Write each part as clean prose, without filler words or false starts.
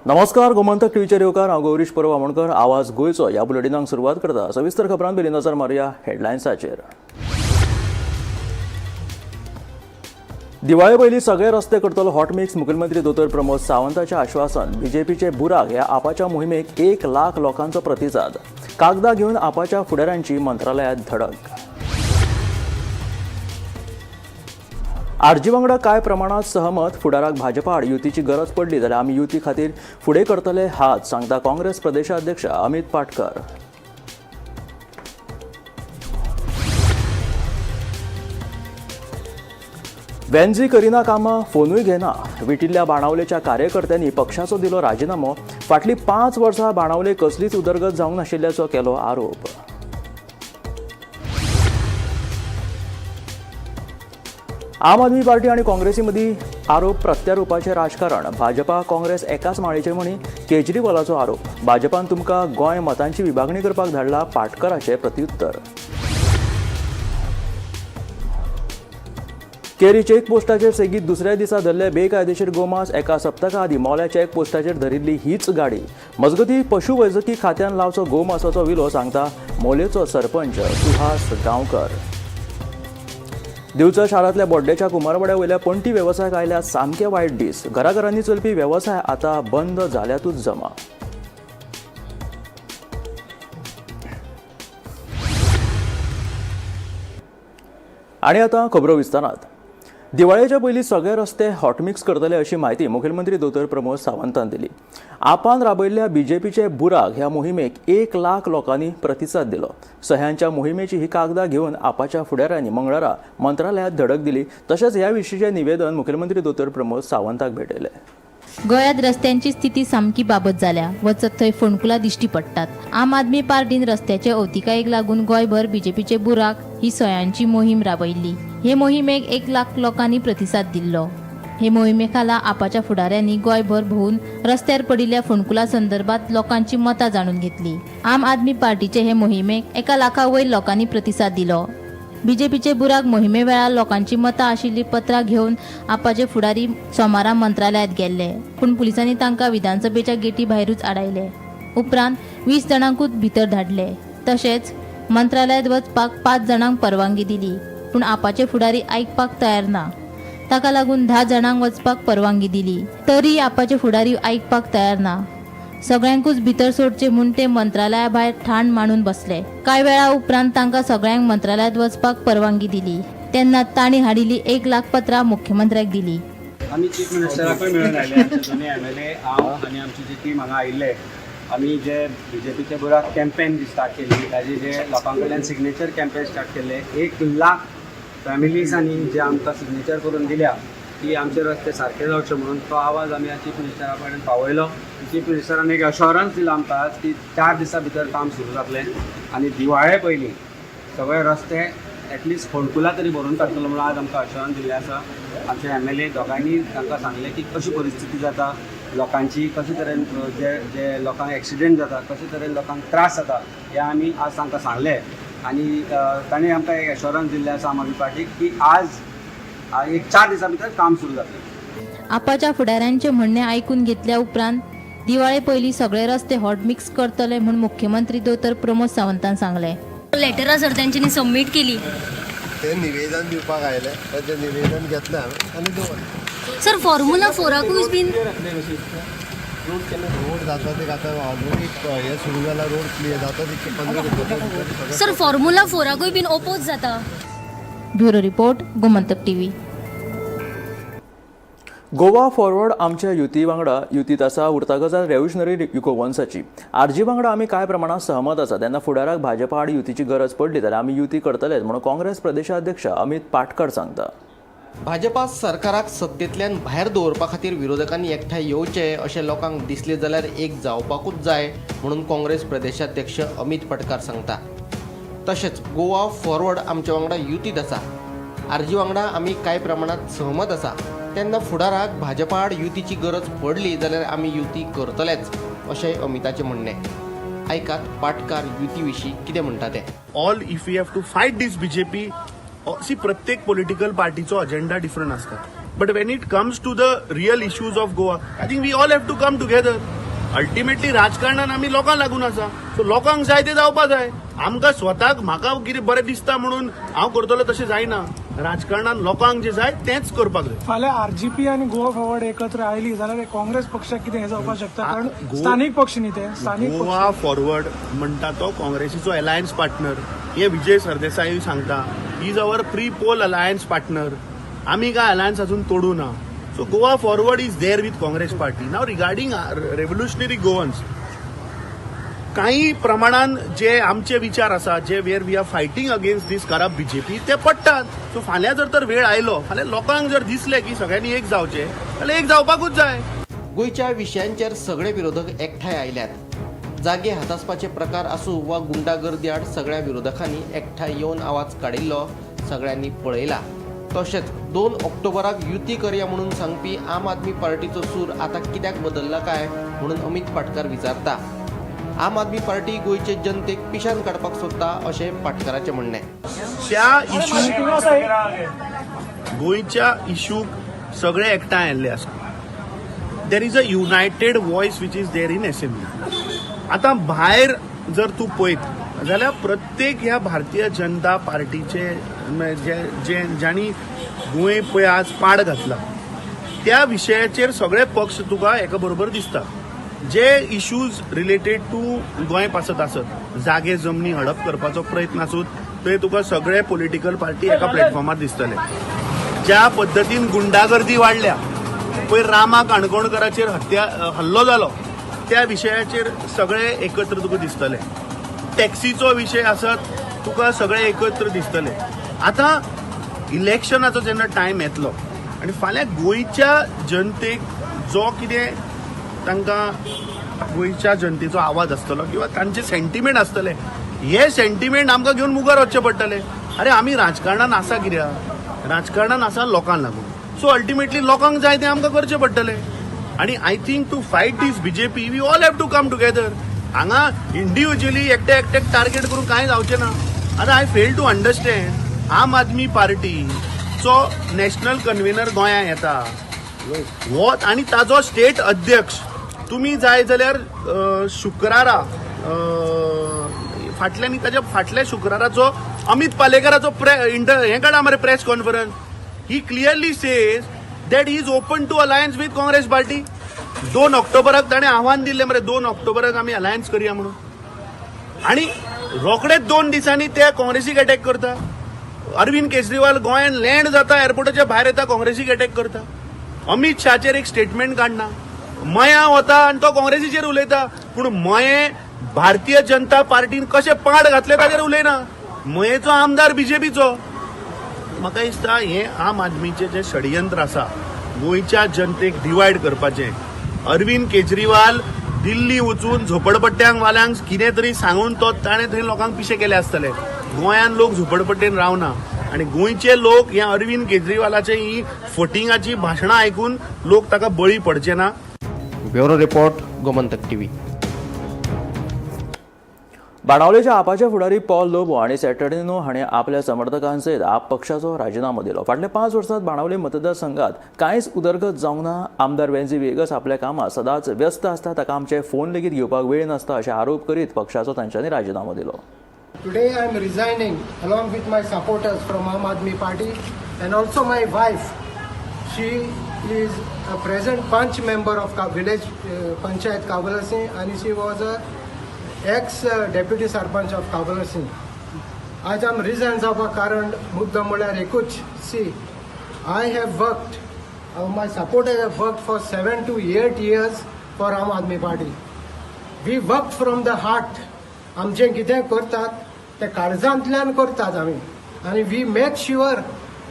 नमस्कार, गोमंतक टीव्हीचे रेवकार हांव गौरीश परब आमोणकर. आवाज गोयचो ह्या बुलेटिनाक सुरवात करता. सविस्तर खबरांत पयलीं नजर मारया हेडलायन्साचेर. दिवाळे पयलीं सगळे रस्ते करतलो हॉटमिक्स. मुखेलमंत्री दोतोर प्रमोद सावंताचें आश्वासन. बीजेपीचे बुराक ह्या आपाच्या मोहिमेक 1 लाख लोकांचो प्रतिसाद. कागदां घेवन आपाच्या फुडाऱ्यांची मंत्रालयात धडक. आरजी वांगडा कांय प्रमाणात सहमत. फुडाराक भाजपा आड युतीची गरज पडली जाल्यार आमी युती खातीर फुडें करतले हात, सांगता काँग्रेस प्रदेशाध्यक्ष अमित पाटकर. वेंजी करिना कामां, फोनूय घेना. विटिल्ल्या बाणावलेच्या कार्यकर्त्यांनी पक्षाचो दिलो राजिनामो. फाटलीं 5 वर्सां बाणावले कसलीच उदरगत जावंक नाशिल्ल्याचो केलो आरोप. आम आदमी पार्टी आणि काँग्रेसी मदीं आरोप प्रत्यारोपाचें राजकारण. भाजपा काँग्रेस एकाच माळेचेर म्हणी केजरीवालाचो आरोप. भाजपान तुमकां गोंय मतांची विभागणी करपाक धाडला, पाटकराचें प्रत्युत्तर. केरी चेक पोस्टाचेर सेगीत दुसऱ्या दिसा धरले बेकायदेशीर गोमांस. एका सप्तका आदीं मोल्या चेक पोस्टाचेर धरिल्ली हीच गाडी. मजगतीं पशुवैजकी खात्यान लावचो गोमांसाचो विलो, सांगता मोलेचो सरपंच सुहास गांवकर. दिवचल शारांतल्या बोड्ड्याच्या कुमारवाड्या वयल्या पणटी वेवसायाक आयल्या सामके वायट दीस. घराघरांनी चलपी वेवसाय आतां बंद जाल्यातूच जमा. आनी आतां खबरो विस्तारांत. दिवाळेच्या पयलीं सगळे रस्ते हॉटमिक्स करतले अशी माहिती मुखेलमंत्री दोतोर प्रमोद सावंतान दिली. आपान राबयल्ल्या बीजेपीचे बुराक ह्या मोहिमेक 1 लाख लोकांनी प्रतिसाद दिलो. सह्यांच्या मोहिमेची ही कागदां घेवन आपाच्या फुडाऱ्यांनी मंगळारा मंत्रालयात धडक दिली. तशेंच ह्या विशींचें निवेदन मुखेलमंत्री दोतोर प्रमोद सावंताक भेटयलें. गोंयांत रस्त्यांची स्थिती सामकी बाबत जाल्या. वचत थंय फोंडकुलां दिश्टी पडटात. आम आदमी पार्टीन रस्त्याचे अवतिकायेक लागून गोंयभर बीजेपीचे बुराक ही सह्यांची मोहीम राबयिल्ली. हे मोहिमेक 1 लाख लोकांनी प्रतिसाद दिल्लो. हे मोहिमे खाला आपाच्या फुडाऱ्यांनी गोंयभर भोंवून रस्त्यार पडिल्ल्या फोंडकुलां संदर्भात लोकांची मतां जाणून घेतली. आम आदमी पार्टीचे हे मोहिमेक 1 लाखा वयर लोकांनी प्रतिसाद दिलो. बीजेपीचे बुराक मोहिमे वेळार लोकांची मतां आशिल्ली पत्रां घेवन आपाचे फुडारी सोमारा मंत्रालयात गेल्ले, पूण पुलिसांनी तांकां विधानसभेच्या गेटी भायरूच आडायले. उपरांत 20 जाणांकूच भितर धाडले. तशेंच मंत्रालयात वचपाक 5 जाणांक परवानगी दिली, पूण आपाचे फुडारी आयकपाक तयार ना. ताका लागून 10 जाणांक वचपाक परवानगी दिली, तरी आपाचे फुडारी आयकपाक तयार ना. सगळ्यांकूच भितर सोडचे म्हूण ते मंत्रालया भायर ठाण मांडून बसले. कांय वेळा उपरांत तांकां सगळ्यांक मंत्रालयात वचपाक परवानगी दिली. तेन्ना तांणी हाडिल्ली 1 लाख पत्रां मुख्यमंत्र्याक दिली. आमी चीफ मिनिस्टराकूय मेळून आयले. आमचे दोनी MLA, हांव आनी आमची जी टीम हांगा आयिल्ले. आमी जे बीजेपीचे बुराक कॅम्पेन स्टार्ट केल्ली, ताजे जे लोकां कडल्यान सिग्नेचर कॅम्पेन स्टार्ट केल्ले. 1 लाख फॅमिलीजांनी जे आमकां सिग्नेचर करून दिल्या की आमचे रस्ते सारके जावचे म्हणून, तो आवाज आमी चीफ मिनिस्टरा कडेन पावयलो. चीफ मिनिस्टरान एक अश्योरन्स दिलो आमकां की 4 दिसां भितर काम सुरू जातलें आनी दिवाळे पयलीं सगळे रस्ते एटलिस्ट फोंडकुलां तरी भरून काडटलो म्हणून आज आमकां अश्योरन्स दिल्लें आसा. आमचे MLA दोगांयनी तांकां सांगलें की कशी परिस्थिती जाता लोकांची, कशे तरेन जे लोकांक एक्सिडेंट जाता, कशे तरेन लोकांक त्रास जाता, हें आमी आज तांकां सांगलें. आनी तांणी आमकां एक एश्योरन्स दिल्लें आसा आम आदमी पार्टीक की आज 4 दिसां भितर काम सुरू जातलें. आपाच्या फुडाऱ्यांचे म्हणणे आयकून घेतल्या उपरांत दिवाळे पयलीं सगळे रस्ते हॉटमिक्स करतले म्हूण मुख्यमंत्री दोतोर प्रमोद सावंतान सांगलें. लेटरां सर तेंच्यांनी सबमीट केली. ते निवेदन दिवपाक आयले, ते निवेदन घेतलें आनी दवरलें. सर फॉर्म्युला 4कूय बीन रोड जाता ते आतां ऑलरेडी हे सुरू जाला. रोड क्लियर जाता ते 15 दीस. सर फॉर्म्युला 4कूय बीन ओपोज जाता. Bureau report, Gomantak TV. Goa forward आमच्या युती वांगडा युतीत आसा. उरता गजाल रेव्होल्युशनरी युकोवन्साची. आरजी वांगडा आमी कांय प्रमाणात सहमत आसा. तेन्ना फुडाराक भाजपा आड युतीची गरज पडली जाल्यार आमी युती करतलेच म्हणून काँग्रेस प्रदेशाध्यक्ष अमित पाटकर सांगता. भाजपा सरकाराक सत्तेंतल्यान भायर दवरपा खातीर विरोधकांनी एकठांय येवचे अशें लोकांक दिसलें जाल्यार एक जावपाकूच जाय म्हणून काँग्रेस प्रदेशाध्यक्ष अमित पाटकर सांगता. तशेंच गोवा फॉरवर्ड आमच्या वांगडा युतीत आसा. आरजी वांगडा आमी कांय प्रमाणात सहमत आसा. तेन्ना फुडाराक भाजपा आड युतीची गरज पडली जाल्यार आमी युती करतलेच अशेंय अमिताचें म्हणणें. ऐकात पाटकार युती विशीं कितें म्हणटा ते. All if you have to fight this BJP सी प्रत्येक पॉलिटिकल पार्टीचो अजेंडा डिफरंट आसता. But when it comes to the real issues of Goa, I think we all have to come together. Ultimately राजकारणान आमी लोकांक लागून आसा. सो लोकांक जाय ते जावपा जाय. आमकां स्वताक म्हाका कितें बरें दिसता म्हणून हांव करतलो तशें जायना. राजकारणान लोकांक जे जाय तेंच करपाक जाय. फाल्यां आरजीपी आनी गोवा फॉरवर्ड एकत्र आयली जाल्यार काँग्रेस पक्षाक कितें हें जावपाक शकता कारण स्थानीक पक्ष न्ही ते स्थानीक गोवा फॉरवर्ड म्हणटा तो काँग्रेसीचो अलायन्स पार्टनर. हे विजय सरदेसाई सांगता he is our pre poll alliance partner. आमी काय अलायन्स अजून तोडू ना. So Goa Forward is there with Congress Party. Now regarding revolutionary Goans, काही प्रमाणात जे आमचे विचार आसा जे where we are fighting against this corrupt BJP ते पडटात. सो फाल्यां जर तर वेळ आयलो फाल्यां लोकांक जर दिसले की सगळ्यांनी एक जावचे जाल्यार एक जावपाकूच जाय. गोंयच्या विशयांचेर सगळे विरोधक एकठांय आयल्यात. जागे हातासपाचे प्रकार आसूं वा गुंडागर्दी आड सगळ्या विरोधकांनी एकठांय येवन आवाज काडिल्लो सगळ्यांनी पळयला. तशेंच 2 ऑक्टोबराक युती करया म्हणून सांगपी आम आदमी पार्टीचो सूर आता कित्याक बदलला काय म्हणून अमित पाटकार विचारता. आम आदमी पार्टी गोंयचे जनतेक पिशान काडपाक सोदता अशें पाटकाराचें म्हणणें. त्या इशूक गोंयच्या इशूक सगळे एकठांय आयल्ले आसा. There is a United voice which is there in assembly. आता भायर जर तूं पळयत जाल्यार प्रत्येक ह्या भारतीय जनता पार्टीचे ज्यांनी गोंय पळय आज पाड घातला त्या विशयाचेर सगळे पक्ष तुका एका बरोबर दिसता. जे इश्यूज रिलेटेड टू गोंय पासत आसत जागे जमनी हडप करपाचो प्रयत्न आसूत थंय तुका सगळे पॉलिटिकल पार्टी एका प्लॅटफॉर्मार दिसतले. ज्या पद्दतीन गुंडागर्दी वाडल्या पळय रामा काणकोणकराचेर हल्लो जालो त्या विशयाचेर सगळे एकत्र तुका दिसतले. टॅक्सीचो विशय आसत तुका सगळे एकत्र दिसतले. आता इलेक्शनाचो जेन्ना टायम येतलो आनी फाल्यां गोंयच्या जनतेक जो कितें तांकां गोंयच्या जनतेचो आवाज आसतलो किंवा तांचे सेंटिमेंट आसतले हे सेंटिमेंट आमकां घेवन मुखार वचचें पडटलें. अरे आमी राजकारणान आसा कित्याक राजकारणान आसा लोकांक लागून. सो अल्टिमेटली लोकांक जाय तें आमकां करचें पडटलें. आनी I think to fight this BJP we all have to come together. हांगा इंडिव्हिज्युअली एकट्याक टार्गेट करून कांय जावचें ना. आतां आय फेल टू अंडरस्टँड आम आदमी पार्टीचो नॅशनल कन्व्हेनर गोंयांत येता हो आनी ताजो स्टेट अध्यक्ष तुमी जाय जाल्यार शुक्रारा फाटल्यान ताच्या फाटल्या शुक्राराचो अमित पालेकराचो हें काडा मरे press conference. He clearly says that he is open to alliance with Congress party. 2 ऑक्टोबराक ताणें आव्हान दिल्लें मरे 2 ऑक्टोबराक आमी अलायन्स करया म्हणून. आनी रोखडेच 2 दिसांनी ते काँग्रेसीक अटॅक करता. अरविंद केजरीवाल गोंयान लँड जाता एअरपोर्टाच्या भायर येता काँग्रेसीक अटॅक करता. अमित शाहचेर एक स्टेटमेंट काडना. मयां वता आनी तो काँग्रेसीचेर उलयता पूण मये भारतीय जनता पार्टीन कशें पाड घातले ताचेर उलयना. मयेचो आमदार बीजेपीचो. म्हाका दिसता हें आम आदमीचें जें षडयंत्र आसा गोंयच्या जनतेक डिवायड करपाचें. अरविंद केजरीवाल दिल्ली वचून झोपडपट्ट्यांक वाल्यांक कितें तरी सांगून तो ताणें थंय लोकांक पिशे केले आसतले. गोंयान लोक झोपडपट्टेन रावना आनी गोंयचे लोक ह्या अरविंद केजरीवालाचे ही फोटिंगाची भाशणां आयकून लोक ताका बळी पडचे ना. Bureau report Gomantak TV. बाणावलेच्या आपाचे फुडारी पॉल लोबो आणि सॅटर्डेनो हाणें आपल्या समर्थकांसयत आप पक्षाचो राजिनामो दिलो. फाटल्या 5 वर्सांत बाणावले मतदारसंघात कांयच उदरगत जावंक ना. आमदार वेंजी वेगस आपल्या कामात सदांच व्यस्त आसता. ताका आमचे फोन लेगीत घेवपाक वेळ नासता अशें आरोप करीत पक्षाचो तांच्यांनी राजिनामो दिलो. Today I am resigning along with my supporters from Aam Aadmi Party and also my wife. She is a present Panch member of village Panchayat Kabalasing and she was a ex-deputy Sarpanch of Kabalasing. आज आम resign जावपा कारण मुद्दम म्हळ्यार एकूच. See, I have worked, my supporters have worked for 7 to 8 years for Aam Aadmi Party. We worked from the heart. आमचें कितें करतात ते काळजांतल्यान करतात आमी आनी we make sure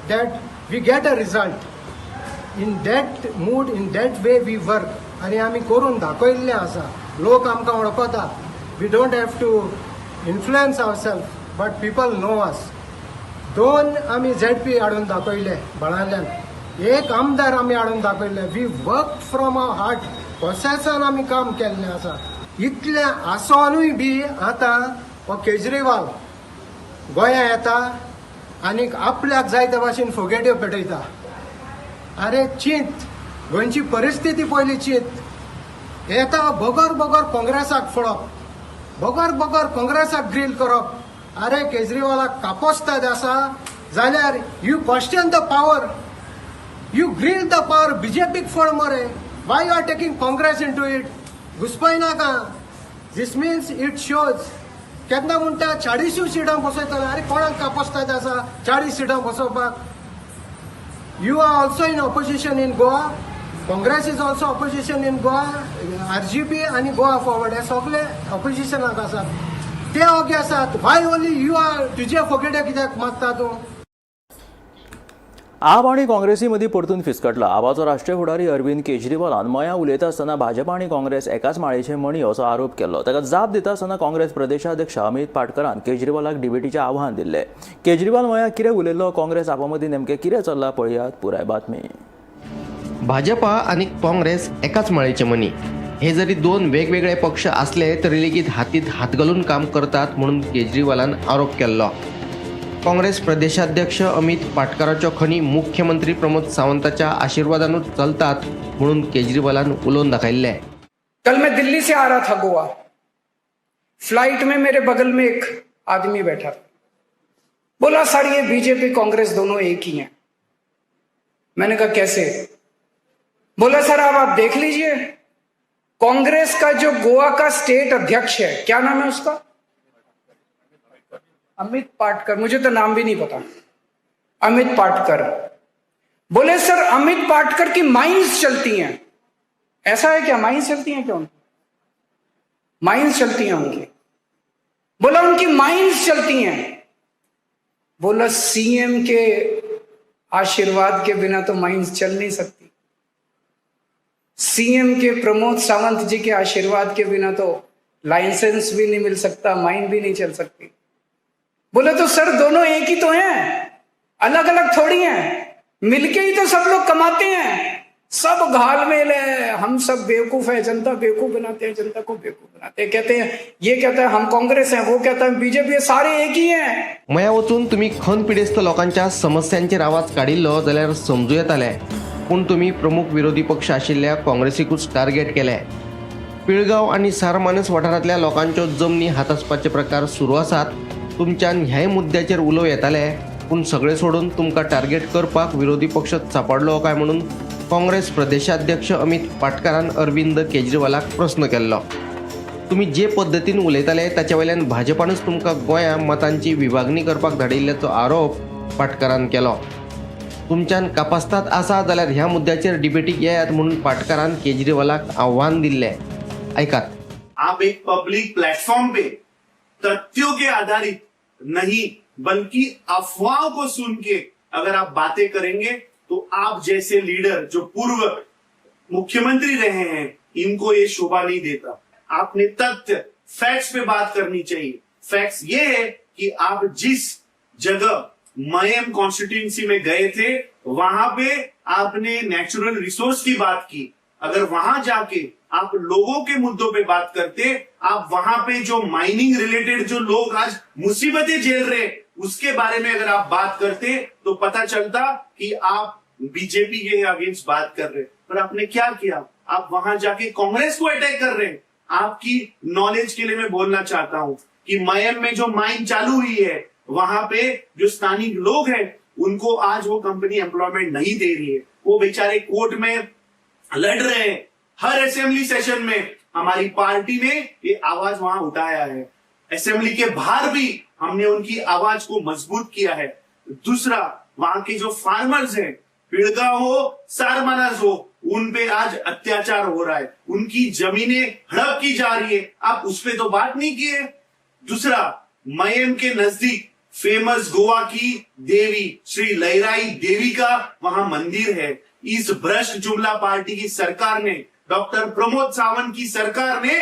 that we get a result in that mood in that way we work आनी आमी करून दाखयल्लें आसा. लोक आमकां वळखता. We don't have to influence our self but people know us. 2 आमी ZP हाडून दाखयले बाळांतल्यान. 1 आमदार आमी हाडून दाखयले. We work from our heart. प्रोसेसान आमी काम केल्लें आसा. इतलें आसोनूय बी आतां हो केजरीवाल गोंया येता आनीक आपल्याक जाय त्या भाशेन फोगेट्यो पेटयता. अरे चिंत गोंयची परिस्थिती पयली चिंत येता बगर बगर काँग्रेसाक फळप बगर बगर काँग्रेसाक ग्रील करप अरे केजरीवालाक कापोस्ताद आसा जाल्यार you question the power you grill the power बीजेपीक फळ मरे why you are taking Congress into it घुसपय नाका दिस मीन्स इट शोज केन्ना म्हणटा 40 सिटां बसयतले अरे कोणाक कापोस्ताद आसा 40 सिटां बसोवपाक You are also in opposition in Goa. Congress is also opposition in Goa. RGP आणि Goa Forward हे सगळे oppositionाक आसात. ते ओगे आसात. Why only you are तुझे फुगडे कित्याक मागता तूं? आप आणि काँग्रेसी मदीं परतून फिसकटला. आपाचो राष्ट्रीय फुडारी अरविंद केजरीवालान मयां उलयता आसतना भाजप आनी काँग्रेस एकाच माळयेचे मणी असो आरोप केलो. ताका जाप दिता आसतना काँग्रेस प्रदेशाध्यक्ष अमित पाटकरान केजरीवालाक डिबेटीचें आव्हान दिल्लें. केजरीवाल मयां कितें उलयल्लो, काँग्रेस आपा मदीं नेमकें कितें चल्लां पळयात पुराय बातमी. भाजपा आणि काँग्रेस एकाच माळेचे मनी. हे जरी दोन वेगवेगळे पक्ष असले तरी लेगीत हातीत हात घालून काम करतात म्हणून केजरीवालान आरोप केल्लो. काँग्रेस प्रदेशाध्यक्ष अमित पाटकराच्यो खणी मुख्यमंत्री प्रमोद सावंताच्या आशीर्वादानूच चलतात म्हणून केजरीवालान उलोवन दाखयल्ले. कल मैं दिल्ली से आ रहा था गोवा. फ्लाइट में मेरे बगल में एक आदमी बैठा था. बोला सर ये बीजेपी कांग्रेस दोनों एक ही हैं. मैंने कहा कैसे? बोला सर आप देख लीजिए कांग्रेस का जो गोवा का स्टेट अध्यक्ष है, क्या नाम है उसका? अमित पाटकर. मुझे तो नाम भी नहीं पता. अमित पाटकर. बोले सर अमित पाटकर की माइंस चलती हैं. ऐसा है क्या? माइंस चलती हैं क्या? उनकी माइंस चलती हैं उनकी. बोला उनकी माइंस चलती हैं. बोला सीएम के आशीर्वाद के बिना तो माइंस चल नहीं सकती. सीएम के प्रमोद सावंत जी के आशीर्वाद के बिना तो लाइसेंस भी नहीं मिल सकता, माइन भी नहीं चल सकती. बोले तो सर दोनों एक ही तो हैं, अलग अलग थोड़ी हैं. मिलके ही तो सब लोग कमाते हैं. सब घालमेल है. हम सब बेवकूफ है, जनता बेवकूफ बनाते हैं, जनता को बेवकूफ बनाते हैं. कहते हैं ये कहता है हम काँग्रेस हैं, वो कहता है बीजेपी, सारे एक ही हैं. मया वचून तुम्ही खण पिडेस्त लोकांच्या समस्यांचेर आवाज काडिल्लो जाल्यार समजूं येतालें. पूण तुम्ही प्रमुख विरोधी पक्ष आशिल्ल्या काँग्रेसीकूच टार्गेट केले. पिळगांव आणि सारमानस वाठारांतल्या लोकांच्यो जमनी हातासपाचे प्रकार सुरू आसात. तुमच्यान ह्याय मुद्द्याचेर उलोव येताले पूण सगळे सोडून तुमकां टार्गेट करपाक विरोधी पक्ष सांपडलो काय म्हणून काँग्रेस प्रदेशाध्यक्ष अमित पाटकरान अरविंद केजरीवालाक प्रश्न केल्लो. तुम्ही जे पद्दतीन उलयताले ताचे वयल्यान भाजपानूच तुमकां गोंयांत मतांची विभागणी करपाक धाडिल्ल्याचो आरोप पाटकरान केलो. तुमच्यान कापास्ताद आसा जाल्यार ह्या मुद्द्याचेर डिबेटीक येयात म्हणून पाटकरान केजरीवालाक आव्हान दिल्लें. ऐकात. आप एक पब्लिक प्लेटफॉर्म पे तथ्यों के आधारित नहीं बल्कि अफवाहों को सुन के अगर आप बातें करेंगे तो आप जैसे लीडर जो पूर्व मुख्यमंत्री रहे हैं इनको ये शोभा नहीं देता. आपने तथ्य फैक्ट्स पे बात करनी चाहिए. फैक्ट्स ये है कि आप जिस जगह मयम कॉन्स्टिट्यूंसी में गए थे वहां पे आपने नेचुरल रिसोर्स की बात की. अगर वहां जाके आप लोगों के मुद्दों पे बात करते, आप वहां पे जो माइनिंग रिलेटेड जो लोग आज मुसीबतें झेल रहे उसके बारे में अगर आप बात करते तो पता चलता कि आप बीजेपी के अगेंस्ट बात कर रहे. पर आपने क्या किया? आप वहां जाके कांग्रेस को अटैक कर रहे हैं. आपकी नॉलेज के लिए मैं बोलना चाहता हूं कि मयम में जो माइन चालू हुई है वहां पे जो स्थानीय लोग हैं उनको आज वो कंपनी एम्प्लॉयमेंट नहीं दे रही है. वो बेचारे कोर्ट में लड़ रहे हैं. हर असेंबली सेशन में हमारी पार्टी ने ये आवाज वहां उठाया है. असेंबली के बाहर भी हमने उनकी आवाज को मजबूत किया है. दूसरा, वहां के जो फार्मर्स हैं, पिड़गांव हो, सारमानस हो, उन पे आज अत्याचार हो रहा है. उनकी जमीनें हड़प की जा रही है. आप उस पर तो बात नहीं किए. दूसरा, मयम के नजदीक फेमस गोवा की देवी श्री लहराई देवी का वहां मंदिर है. इस भ्रष्ट जुमला पार्टी की सरकार ने, डॉक्टर प्रमोद सावंत की सरकार ने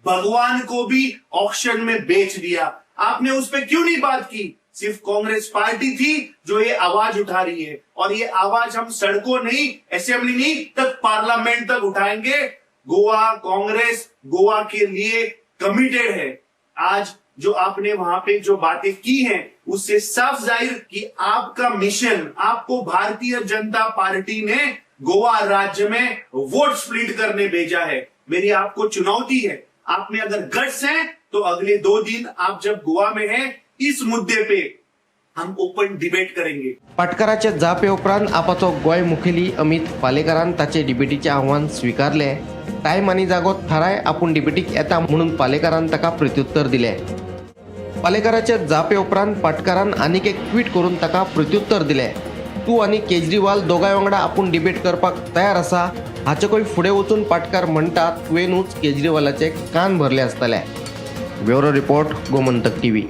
भगवान को भी ऑक्शन में बेच दिया. आपने उस पर क्यों नहीं बात की? सिर्फ कांग्रेस पार्टी थी जो ये आवाज उठा रही है और ये आवाज हम सड़कों नहीं, असेंबली नहीं तक पार्लियामेंट तक उठाएंगे. गोवा कांग्रेस गोवा के लिए कमिटेड है. आज जो आपने वहां पे जो बातें की हैं उससे साफ जाहिर कि आपका मिशन, आपको भारतीय जनता पार्टी ने गोवा राज्य में वोट स्प्लिट करने भेजा है। मेरी आपको चुनौती है, आप में अगर गट्स हैं तो अगले 2 दिन आप जब गोवा में हैं, इस मुद्दे पे हम ओपन डिबेट करेंगे। पाटकाराच्या जापे उपरांत आपाचो गोंय मुखेली अमित पालेकरान ताचे डिबेटीचे आव्हान स्वीकारले। टायम आनी जागो थाराय आपूण डिबेटीक येता म्हणून पालेकरान ताका प्रत्युत्तर दिले। पालेकराच्या जापे उपरांत पाटकारान आनीक एक ट्वीट करून ताका प्रत्युत्तर दिले। तूं आनी केजरीवाल दोगांय वांगडा आपूण डिबेट करपाक तयार आसा हाचेकूय फुडें वचून पाटकार म्हणटात तुवेंनूच केजरीवालाचे कान भरले आसतले। Bureau report, Gomantak TV.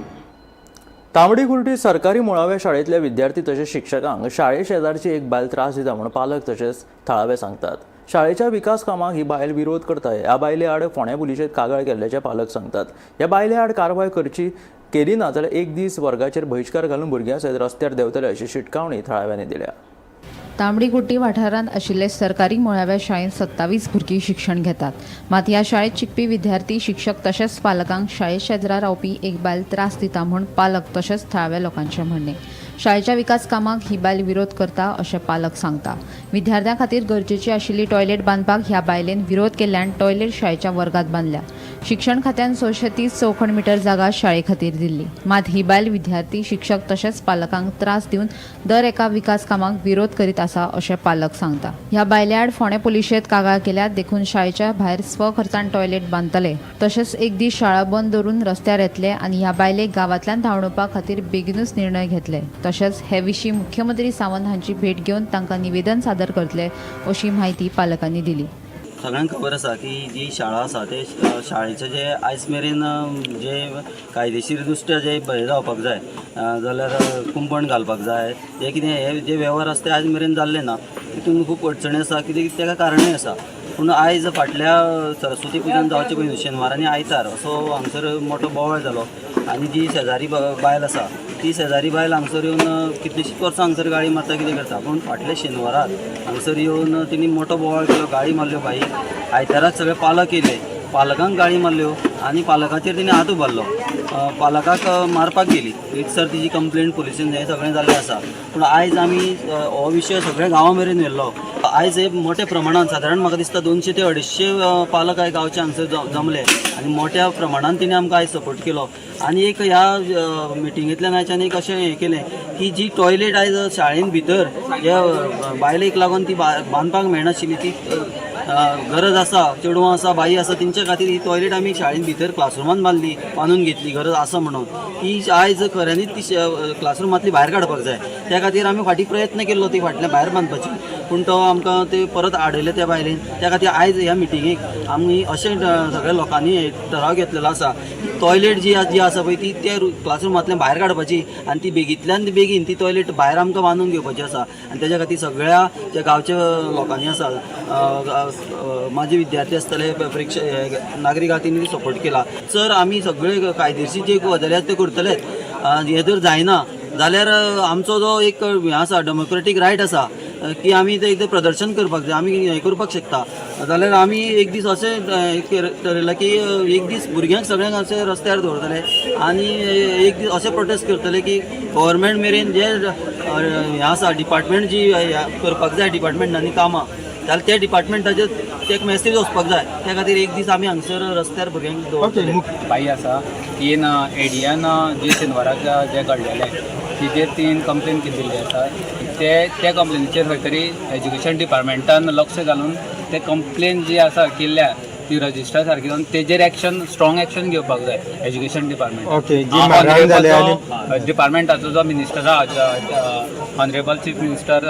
तांबडी खुर्टी सरकारी मुळाव्या शाळेंतल्या विद्यार्थी तसेच शिक्षकांक शाळे शेजारची एक बायल त्रास दिता म्हूण पालक तसेच थळावे सांगतात। शाळेच्या विकास कामाक ही बायल विरोध करता। ह्या बायले आड फोंड्या पुलिशेंत कागाळ केल्ल्याचे पालक सांगतात। ह्या बायले आड कारवाय केली ना जाल्यार 1 दीस वर्गाचेर बहिष्कार घालून भुरग्यां सयत रस्त्यार देंवतले अशी शिटकावणी थळाव्यांनी दिल्या। तांबडीगुट्टी वाठारांत आशिल्ले सरकारी मुळाव्या शाळेंत 27 भुरगीं शिक्षण घेतात। मात ह्या शाळेत शिकपी विद्यार्थी, शिक्षक तशेंच पालकांक शाळे शेजरा रावपी एक बायल त्रास दिता म्हूण पालक तशेंच थळाव्या लोकांचें म्हणणें। शाळेच्या विकास कामाक ही बायल विरोध करता अशें पालक सांगता। विद्यार्थ्यां खातीर गरजेची आशिल्ली टॉयलेट बांदपाक ह्या बायलेन विरोध केल्ल्यान टॉयलेट शाळेच्या वर्गात बांदल्या। शिक्षण खात्यान 630 चौखण मीटर जागा शाळे खातीर दिल्ली। मात ही बायल विद्यार्थी, शिक्षक तशेंच पालकांक त्रास दिवन दर एका विकास कामाक विरोध करीत आसा अशें पालक सांगता। ह्या बायले आड फोंड्या पुलिशेंत कागाळ केल्यात देखून शाळेच्या भायर स्वखर्चान टॉयलेट बांदतले तशेंच 1 दीस शाळा बंद दवरून रस्त्यार येतले आनी ह्या बायलेक गांवांतल्यान धांवडोवपा खातीर बेगीनूच निर्णय घेतले। तशेंच हे विशीं मुख्यमंत्री सावंत हांची भेट घेवन तांकां निवेदन सादर करतले अशी माहिती पालकांनी दिली। सगळ्यांक खबर आसा की जी शाळा आसा ते शाळेचे जे आयज मेरेन जे कायदेशीर दृश्ट्या जे हे जावपाक जाय जाल्यार कुंपण घालपाक जाय, जे कितें हे जे वेव्हार आसा ते आयज मेरेन जाल्ले ना। तितून खूब अडचणी आसा, कित्याक ताका कारणय आसा। पूण आयज फाटल्या सरस्वती पुजन जावचे पयलीं शेनवार आनी आयतार असो हांगसर मोठो बोवाळ जालो आनी जी शेजारी बायल आसा ती शेजारी बायल हांगसर येवन कितलीशींच वर्सां हांगसर गाळी मारता, कितें करता। पूण फाटल्या शेनवाराक हांगसर येवन तेणी मोठो बोवाळ केलो, गाळी मारल्यो बाईक। आयताराक सगळे पालक येयले, पालकांक गाळी मारल्यो आनी पालकाचेर तिणें हात उबारलो। पालकाक मारपाक गेली। इतसर तिची कंप्लेंट पुलिसेन हें सगळें जाल्लें आसा। पूण आयज आमी हो विशय सगळ्या गांवा मेरेन व्हेल्लो। आयज हे मोठ्या प्रमाणात सादारण म्हाका दिसता 200 ते 250 पालक आयज गांवचे हांगसर जमले आनी मोठ्या प्रमाणान तिणें आमकां आयज सपोर्ट केलो। आनी एक ह्या मिटिंगेंतल्यान आयच्यान एक अशें हें केलें की जी टॉयलेट आयज शाळेन भितर ज्या बायलेक लागून ती बांदपाक मेळनाशिल्ली ती गरज आसा, चेडवां आसा, बाई आसा, तेंच्या खातीर ही टॉयलेट आमी शाळेन भितर क्लासरुमान बांदून घेतली, गरज आसा म्हणून। ती आयज खऱ्यांनीच ती क्लासरुमांतली भायर काडपाक जाय, त्या खातीर आमी फाटीं प्रयत्न केल्लो ती फाटल्या भायर बांदपाची। पूण तो आमकां ते परत आडयले त्या बायलेन। त्या खातीर आयज ह्या मिटिंगेक आमी अशें सगळ्या लोकांनी ठराव घेतलेलो आसा की टॉयलेट जी आसा पळय ती त्या क्लासरुमांतल्यान भायर काडपाची आनी ती बेगींतल्यान बेगीन ती टॉयलेट भायर आमकां बांदून घेवपाची आसा। आनी तेच्या खातीर सगळ्या ज्या गांवच्या लोकांनी आसा, माझे विद्यार्थी आसतले, नागरिकांनी तिणी सपोर्ट केला। सर आमी सगळे कायदेशीर जे गजाली आसा ते करतलेच। हे जर जायना जाल्यार आमचो जो एक हें आसा, डेमोक्रेटीक रायट आसा की आमी तें प्रदर्शन करपाक जाय, आमी हें करपाक शकता। जाल्यार आमी एक दीस अशें ठरयलां की 1 दीस भुरग्यांक सगळ्यांक अशें रस्त्यार दवरतले आनी एक दीस अशें प्रोटेस्ट करतले की गव्हर्मेंट मेरेन जे हें आसा, डिपार्टमेंट जी करपाक जाय डिपार्टमेंटांनी कामां, जाल्यार त्या डिपार्टमेंटाचेर एक मेसेज वचपाक जाय। त्या खातीर एक दीस आमी हांगसर रस्त्यार भुरग्यांक दवरतले। बाई आसा तीन एडियान जे शेनवाराक जे घडलेलें तिजेर तीन कंप्लेन केल्ली आसा। त्या कंप्लेनीचेर खंय तरी एज्युकेशन डिपार्टमेंटान लक्ष घालून ते कंप्लेन जी आसा केल्ल्या ती रजिस्टर सारकी जावन तेजेर स्ट्रॉंग एक्शन घेवपाक जाय एज्युकेशन डिपार्टमेंट। डिपार्टमेंटाचो जो मिनिस्टर आहा, honourable chief minister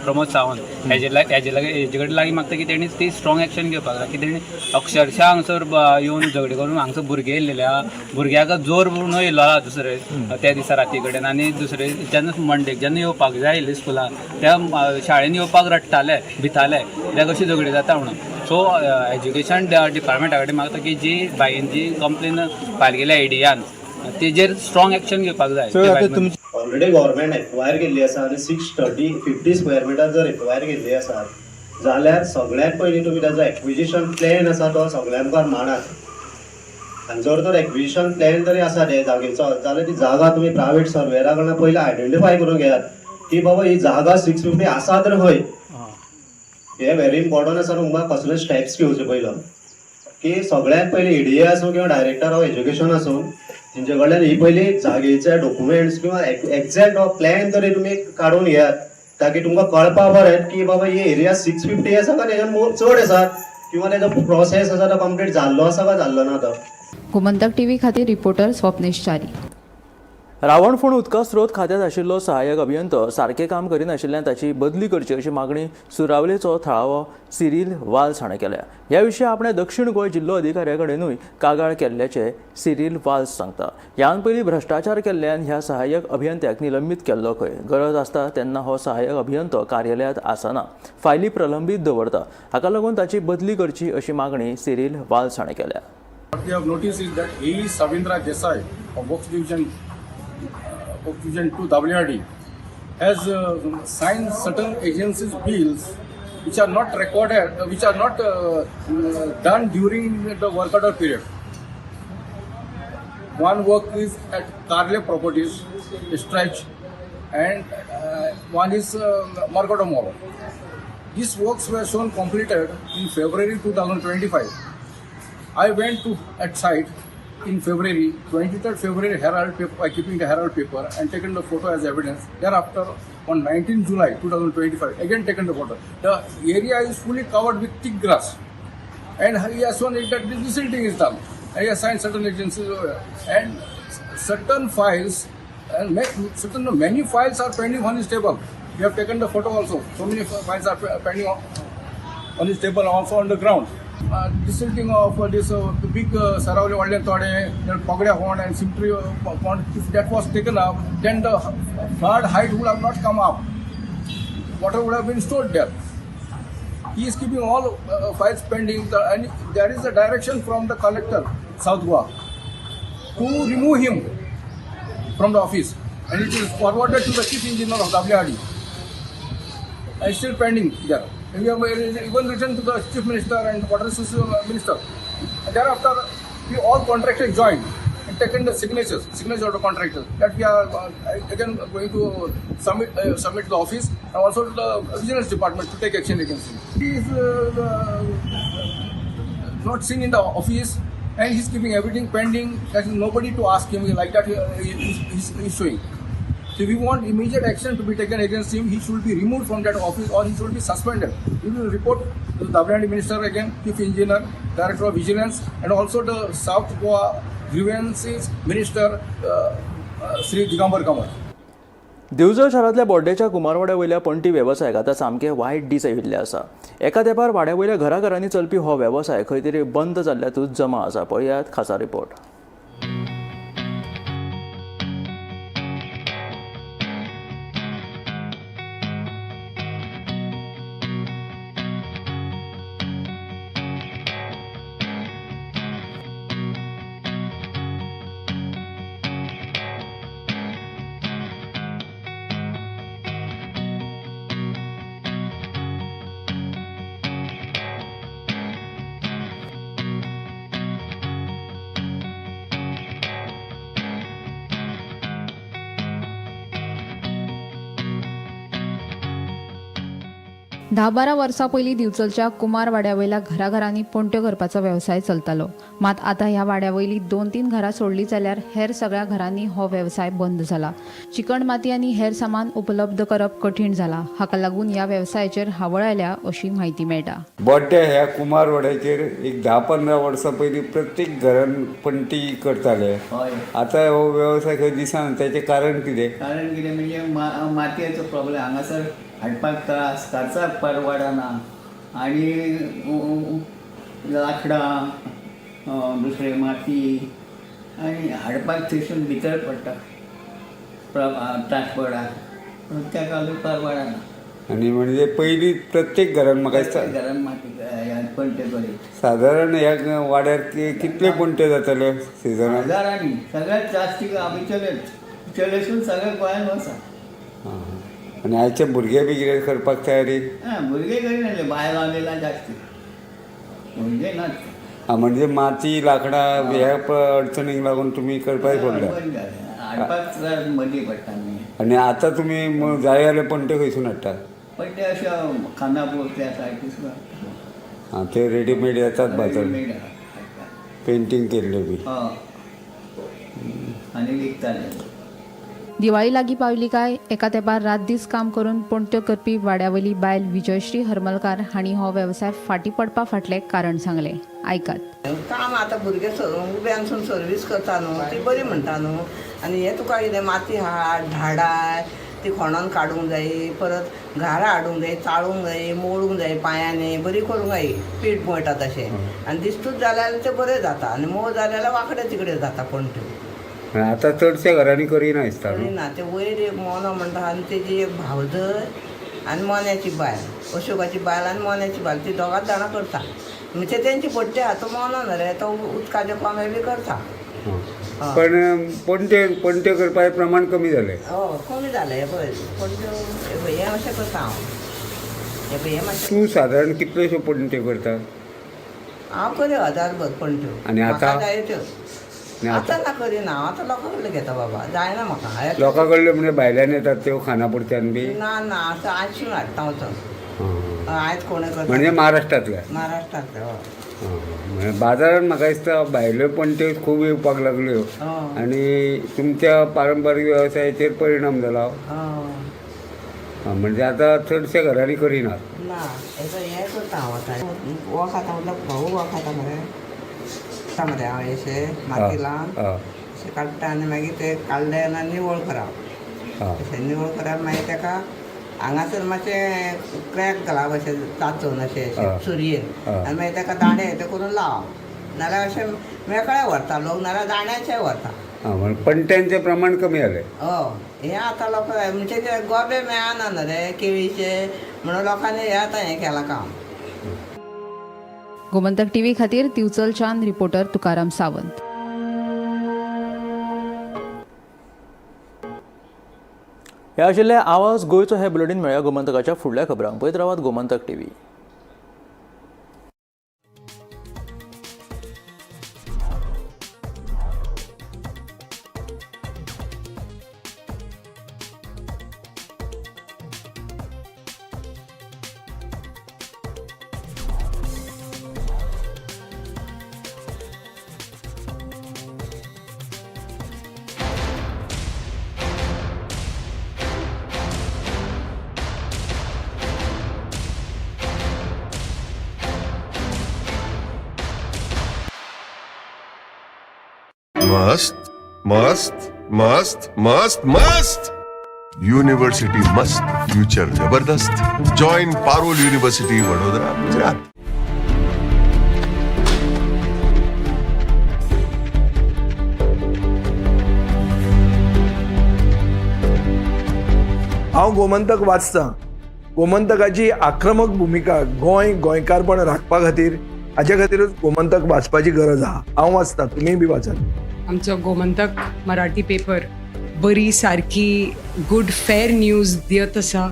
Pramod Sawant, हेजे कडेन लागीं मागता की तेणी ती स्ट्रॉंग एक्शन घेवपाक जाय। की तेणी अक्षरशः हांगसर येवन झगडी करून हांगसर भुरगे येयलेले आहा, भुरग्याक जोर म्हणून येयलो आहा दुसरे त्या दिसा राती कडेन। आनी दुसरे जेन्ना मंडेक जेन्ना येवपाक जाय आयिल्ले स्कुलान त्या शाळेन येवपाक रडटाले, भिताले, कित्याक अशी झगडी जाता म्हणून। सो एज्युकेशन डिपार्टमेंटा कडेन मागता की जी बाईन जी कंप्लेन फायल केल्या एडियान तेजेर स्ट्रॉंग एक्शन घेवपाक जाय। ऑलरेडी गव्हर्मेंट एक्वायर केल्ली आसा आनी 650 स्क्वेअर मिटर जर एक्वायर केल्ली आसा जाल्यार सगळ्यात पयलीं तुमी ताजो एक्विजिशन प्लॅन आसा तो सगळ्यांक मांडात। आनी जर एक्विजिशन प्लॅन जरी आसा न्ही जागेचो जाल्यार ती जागा तुमी प्रायवेट सर्वेरा कडल्यान पयलीं आयडेंटिफाय करून घेयात की बाबा ही जागा 650 आसा तर खंय. हे व्हेरी इम्पॉर्टंट आसा तुमकां कसले स्टेप्स घेवचे पयलो की सगळ्यात पयलीं EDA आसूं किंवा डायरेक्टर ऑफ एज्युकेशन आसूं तेंचे कडल्यान ही पयलीं जागेचे डॉक्युमेंट्स किंवा एक्झॅक्ट प्लॅन तरी तुमी काडून घेयात ताकी तुमकां कळपा बरें की बाबा ही एरिया 650 आसा काय तेच्या चड आसात किंवा तेजो प्रोसेस आसा तो कंप्लीट जाल्लो आसा काय जाल्लो ना तो. गोमंतक टीव्ही खातीर रिपोर्टर स्वप्नेश चारी. रावणफोंड उदका स्रोत खात्यांत आशिल्लो सहाय्यक अभियंतो सारकें काम करिनाशिल्ल्यान ताची बदली करची अशी मागणी सुरावलेचो थळावो सिरील वाल्स हाणें केल्या. ह्या विशीं आपणे दक्षिण गोंय जिल्लो अधिकाऱ्या कडेनूय कागाळ केल्ल्याचे सिरील वाल्स सांगता. ह्यान पयलीं भ्रश्टाचार केल्ल्यान ह्या सहाय्यक अभियंत्याक निलंबीत केल्लो खंय. गरज आसता तेन्ना हो सहाय्यक अभियंतो कार्यालयांत आसना, फायली प्रलंबीत दवरता. हाका लागून ताची बदली करची अशी मागणी सिरील वाल्स हाणें केल्या. What we have noticed is that A. Savindra Desai of Works Division 2 WRD has signed certain agencies' bills which are not recorded, which are not done during the work order period. One work is at Carle Properties, Stretch, and one is Margoda Mall. These works were shown completed in February 2025. I went to at site in February, 23rd February, Herald paper, by keeping the Herald paper and taken the photo as evidence. Thereafter, on 19 July 2025, again taken the photo. The area is fully covered with thick grass, and he has shown it that this silting is done. And he has signed certain agencies over here. And certain files, and many files are pending on his table. We have taken the photo also. So many files are pending on his table, also on the ground. Desilting of this big Saravali Walden Tode, Pagda Pond and Simpri Pond, if that was taken up, then the flood height would have not come up. Water would have been stored there. He is keeping all files pending, and there is a direction from the collector, South Goa, to remove him from the office, and it is forwarded to the chief engineer of WRD. And it's still pending there. And we have even written to the Chief Minister and Water Resources Minister. And thereafter, we all contractors joined and taken the signatures of the contractors that we are again going to submit to the office and also to the Vigilance Department to take action against him. He is not seen in the office and he's keeping everything pending. There is nobody to ask him like that. He's showing. So we want immediate action to be taken against him. He should be removed from that office or he should be suspended. We will report to the WRD Minister again, Chief Engineer, Director of Vigilance, and also the South Goa Grievances Minister, Sri Digambar Kamal. Bicholim शारांतल्या बोड्डेच्या कुमारवाड्या वयल्या पणटी वेवसायाक आतां सामके वायट दीस आयिल्ले आसा. एका तेंपार वाड्या वयल्या घराघरांनी चलपी हो वेवसाय खंय तरी बंद जाल्ल्यातूच जमा आसा. पळयात खासा रिपोर्ट. धा बारा वर्सां पयलीं दिवचलच्या कुमार वाड्या वयल्या घराघरांनी पणट्यो करपाचो वेवसाय चलतालो. मात आतां ह्या वाड्या वयलीं 2-3 घरां सोडलीं जाल्यार हेर सगळ्या घरांनी हो वेवसाय बंद जाला. चिकण माती आनी हेर सामान उपलब्ध करप कठीण जाला. हाका लागून ह्या वेवसायाचेर हावळ आयल्या अशी म्हायती मेळटा. बोड्ड्या ह्या कुमार वाड्याचेर एक 10-15 वर्सां पयलीं प्रत्येक घरान पणटी करताले. आतां हो वेवसाय खंय दिसना. ताचें कारण कितें? कारण कितें म्हणजे मातयेचो प्रॉब्लेम हांगासर हाडपाक त्रास, खर्चाक परवडना आनी लाकडां, दुसरे माती आनी हाडपाक थंयसून भितर पडटा ट्रान्सपोर्टाक, त्या लागून परवडना. आनी म्हणजे पयलीं प्रत्येक घरान म्हाका दिसता घरान माती पणटे करीत. सादारण ह्या वाड्यार कितले पणटे जाताले सिजनाक? हजारांनी. सगळ्यात जास्ती आमी चलेसून सगळ्या गोंयांत वचा. आनी आयचे भुरगे बी कितें करपाक तयारी? भुरगे करिनासले, बायलां बियलां जास्ती, भुरगे नात. म्हणजे माती लाकडां ह्या अडचणीक लागून तुमी करपाक सोडल्या हाडपाक मदीं पडटा न्ही. आनी आतां तुमी जाय जाल्यार पणटे खंयसून हाडटा? पण ते अशें खानापूर त्या सायडीसून हां ते रेडीमेड येतात बाजार हाडटा. पेंटींग केल्ले बी. आनी विकताले. दिवाळी लागीं पावली काय एका तेंपार रात दीस काम करून पणट्यो करपी वाड्यावयली बायल विजयश्री हरमलकार हांणी हो वेवसाय फाटीं पडपा फाटलें कारण सांगलें. आयकात. काम आतां भुरगे उब्यांसून सर्वीस करता न्हू ती बरी म्हणटा न्हू आनी हें तुका कितें माती हाड धाडाय ती खोणोन काडूंक जाय परत घारां हाडूंक जाय चाळूंक जाय मोडूंक जाय पांयांनी बरी करूंक जाय पीठ मळटा तशें आनी दिसतूच जाल्यार तें बरें जाता आनी मोव जाल्यार वांकडे तिकडे जाता पणट्यो. आतां चडशे घरांनी करिना दिसता न्हू. ना ते वयर एक मोनो म्हणटा आनी तेजी एक भावजय आनी मोन्याची बायल अशोकाची बायल आनी मोन्याची बायल ती दोगांच जाणां करता म्हणजे तेंची पट्टे आहा तो मोनो न्हू रे तो उदकाचे कामे बी करता. पण पणटे करपाचें प्रमाण कमी जालें. कमी जालें हे पळय पणट्यो हें अशें करता हांव हे मातशें. तूं सादारण कितल्योश्यो पणट्यो करता? हांव करी 1000 पणट्यो आनी आतां? जाय त्यो आतां ना करिना हांव आतां लोकां कडले घेता बाबा जायना म्हाका. लोकां कडले म्हणजे भायल्यान येतात त्यो खानापुरत्यान बी? ना ना आतां आयजसून हाडटा वचून आयज कोणें करता म्हणजे महाराष्ट्रांतल्या? महाराष्ट्रांतले म्हणजे बाजारान म्हाका दिसता भायल्यो पणट्यो खूब येवपाक लागल्यो आनी तुमच्या पारंपारीक वेवसायाचेर परिणाम जाला. म्हणजे आतां चडशे घरांनी करिनात. ना हें करता हांव आतां वख खाता मतलब भाऊ वख खाता मरे मरे हांव अशें माती लावन अशें काडटा आनी मागीर ते काडले आनी निवळ करप अशें निवळ करप मागीर ताका हांगासर मातशें क्रॅक घालप अशें ताचून अशें सुरयेन आनी मागीर ताका दांडे ते करून लावप नाल्यार अशें मेकळे व्हरता लोक नाल्यार दांड्याचे व्हरता. पणट्यांचें प्रमाण कमी जालें. हें आतां लोक म्हणजे गोबे मेळना न्हू रे केळीचे म्हणून लोकांनी हें आतां हें केलां काम. गोमंतक टीव्ही खातीर तिवचलच्यान रिपोर्टर तुकाराम सावंत. हे आशिल्ले आवाज गोंयचो हे बुलेटीन मेळ्या गोमंतकाच्या फुडल्या खबरांक. पळयत रावात गोमंतक टीव्ही. मस्त मस्त मस्त मस्त मस्त युनिवर्सिटी मस्त फ्युचर जबरदस्त. Join Parul university Vadodara Gujarat. हांव गोमंतक वाचतां. गोमंतकाची आक्रमक भुमिका गोंयकारपण राखपा खातीर हाचे खातीरूच गोमंतक वाचपाची गरज आहा. हांव वाचतां तुमी बी वाचात. आमचो गोमंतक मराठी पेपर बरी सारकी गुड फेर न्यूज दियत आसा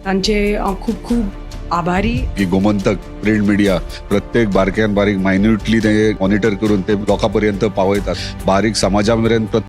तांचे खूब खूब आभारी. की गोमंतक प्रिंट मिडिया प्रत्येक बारक्यान बारीक मायन्युटली ते मॉनिटर करून ते लोकां पर्यंत पावयतात. बारीक समाजा मेरेन